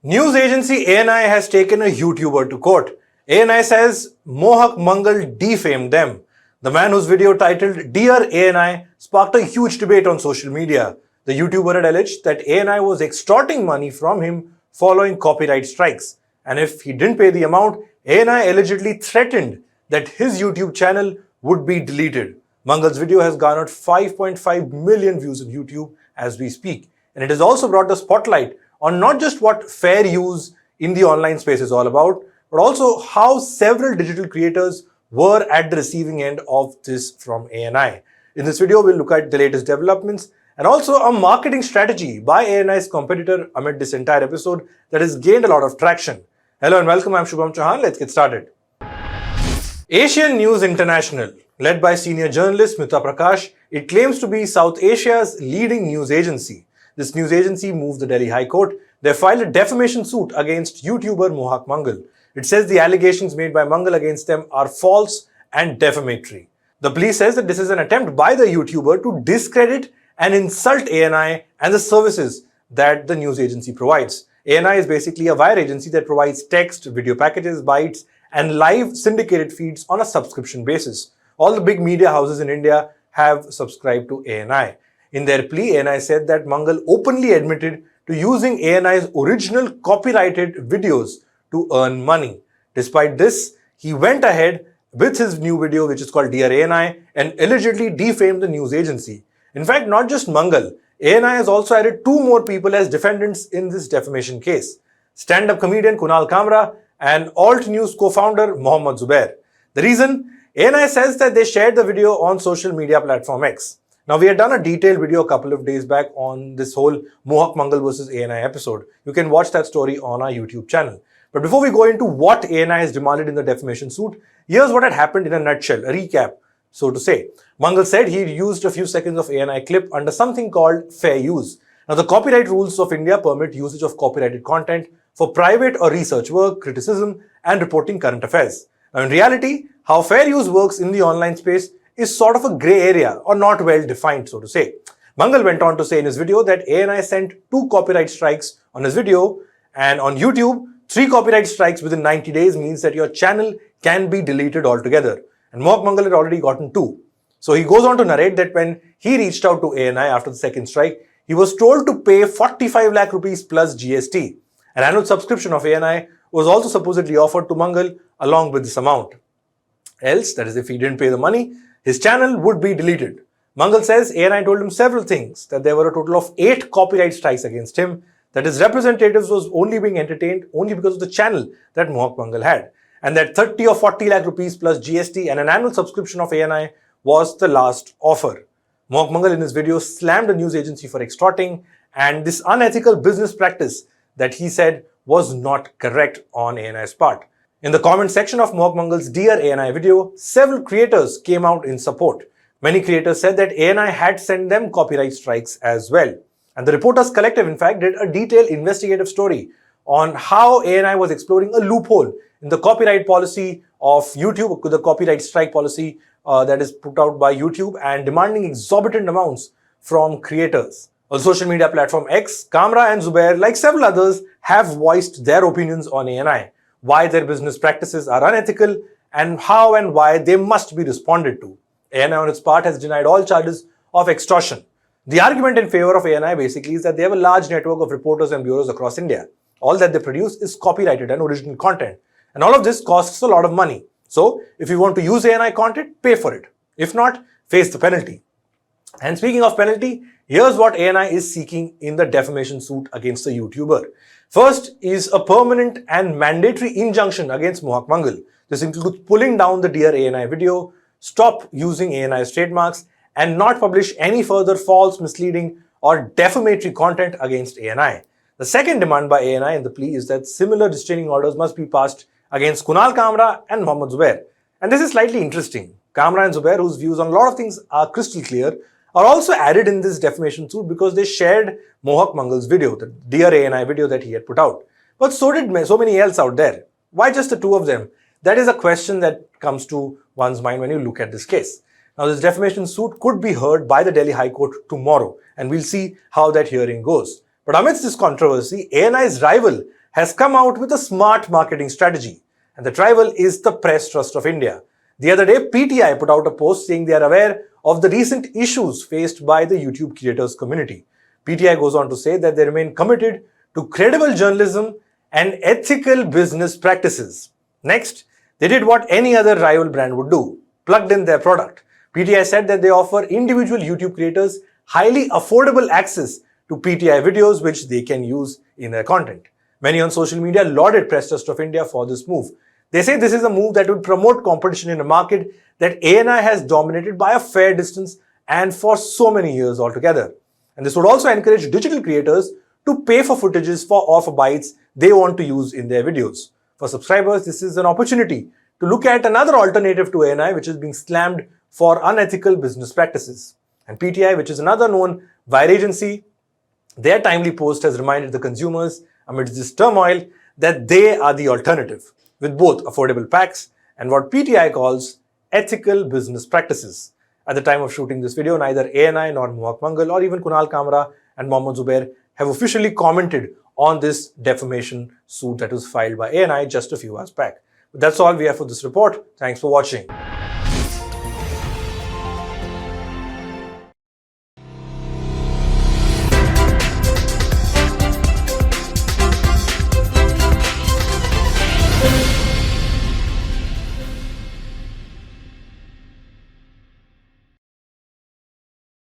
News agency ANI has taken a YouTuber to court. ANI says Mohak Mangal defamed them. The man whose video titled Dear ANI sparked a huge debate on social media. The YouTuber had alleged that ANI was extorting money from him following copyright strikes. And if he didn't pay the amount, ANI allegedly threatened that his YouTube channel would be deleted. Mangal's video has garnered 5.5 million views on YouTube as we speak. And it has also brought the spotlight on not just what fair use in the online space is all about, but also how several digital creators were at the receiving end of this from ANI. In this video, we'll look at the latest developments and also a marketing strategy by ANI's competitor amid this entire episode that has gained a lot of traction. Hello and welcome, I'm Shubham Chauhan. Let's get started. Asian News International, led by senior journalist Smita Prakash, it claims to be South Asia's leading news agency. This news agency moved the Delhi High Court. They filed a defamation suit against YouTuber Mohak Mangal. It says the allegations made by Mangal against them are false and defamatory. The police says that this is an attempt by the YouTuber to discredit and insult ANI and the services that the news agency provides. ANI is basically a wire agency that provides text, video packages, bytes, and live syndicated feeds on a subscription basis. All the big media houses in India have subscribed to ANI. In their plea, ANI said that Mangal openly admitted to using ANI's original copyrighted videos to earn money. Despite this, he went ahead with his new video, which is called Dear ANI, and allegedly defamed the news agency. In fact, not just Mangal, ANI has also added two more people as defendants in this defamation case. Stand-up comedian Kunal Kamra and Alt News co-founder Zubair. The reason? ANI says that they shared the video on social media platform X. Now, we had done a detailed video a couple of days back on this whole Mohak Mangal versus ANI episode. You can watch that story on our YouTube channel. But before we go into what ANI has demanded in the defamation suit, here's what had happened in a nutshell, a recap, so to say. Mangal said he used a few seconds of ANI clip under something called fair use. Now, the copyright rules of India permit usage of copyrighted content for private or research work, criticism, and reporting current affairs. Now, in reality, how fair use works in the online space is sort of a grey area or not well defined, so to say. Mangal went on to say in his video that ANI sent 2 copyright strikes on his video, and on YouTube, 3 copyright strikes within 90 days means that your channel can be deleted altogether. And Mohak Mangal had already gotten 2. So he goes on to narrate that when he reached out to ANI after the second strike, he was told to pay 45 lakh rupees plus GST. An annual subscription of ANI was also supposedly offered to Mangal along with this amount. Else, that is if he didn't pay the money, his channel would be deleted. Mangal says ANI told him several things, that there were a total of 8 copyright strikes against him, that his representatives was only being entertained only because of the channel that Mohak Mangal had, and that 30 or 40 lakh rupees plus GST and an annual subscription of ANI was the last offer. Mohak Mangal in his video slammed the news agency for extorting and this unethical business practice that he said was not correct on ANI's part. In the comment section of Mohak Mangal's Dear ANI video, several creators came out in support. Many creators said that ANI had sent them copyright strikes as well. And the Reporters Collective, in fact, did a detailed investigative story on how ANI was exploring a loophole in the copyright policy of YouTube, the copyright strike policy that is put out by YouTube, and demanding exorbitant amounts from creators. On social media platform X, Kamra and Zubair, like several others, have voiced their opinions on ANI, why their business practices are unethical, and how and why they must be responded to. ANI on its part has denied all charges of extortion. The argument in favor of ANI basically is that they have a large network of reporters and bureaus across India. All that they produce is copyrighted and original content. And all of this costs a lot of money. So, if you want to use ANI content, pay for it. If not, face the penalty. And speaking of penalty, here's what ANI is seeking in the defamation suit against the YouTuber. First is a permanent and mandatory injunction against Mohak Mangal. This includes pulling down the Dear ANI video, stop using ANI's trademarks, and not publish any further false, misleading, or defamatory content against ANI. The second demand by ANI in the plea is that similar restraining orders must be passed against Kunal Kamra and Zubair. And this is slightly interesting. Kamra and Zubair, whose views on a lot of things are crystal clear, are also added in this defamation suit because they shared Mohak Mangal's video, the Dear ANI video that he had put out. But so did so many else out there. Why just the two of them? That is a question that comes to one's mind when you look at this case. Now, this defamation suit could be heard by the Delhi High Court tomorrow, and we'll see how that hearing goes. But amidst this controversy, ANI's rival has come out with a smart marketing strategy, and the rival is the Press Trust of India. The other day, PTI put out a post saying they are aware of the recent issues faced by the YouTube creators community. PTI goes on to say that they remain committed to credible journalism and ethical business practices. Next, they did what any other rival brand would do, plugged in their product. PTI said that they offer individual YouTube creators highly affordable access to PTI videos which they can use in their content. Many on social media lauded Press Trust of India for this move. They say this is a move that will promote competition in a market that ANI has dominated by a fair distance and for so many years altogether. And this would also encourage digital creators to pay for footages for bites they want to use in their videos. For subscribers, this is an opportunity to look at another alternative to ANI which is being slammed for unethical business practices. And PTI, which is another known wire agency, their timely post has reminded the consumers amidst this turmoil that they are the alternative, with both affordable packs and what PTI calls ethical business practices. At the time of shooting this video, neither ANI nor Mohak Mangal or even Kunal Kamra and Mohammed Zubair have officially commented on this defamation suit that was filed by ANI just a few hours back. But that's all we have for this report. Thanks for watching.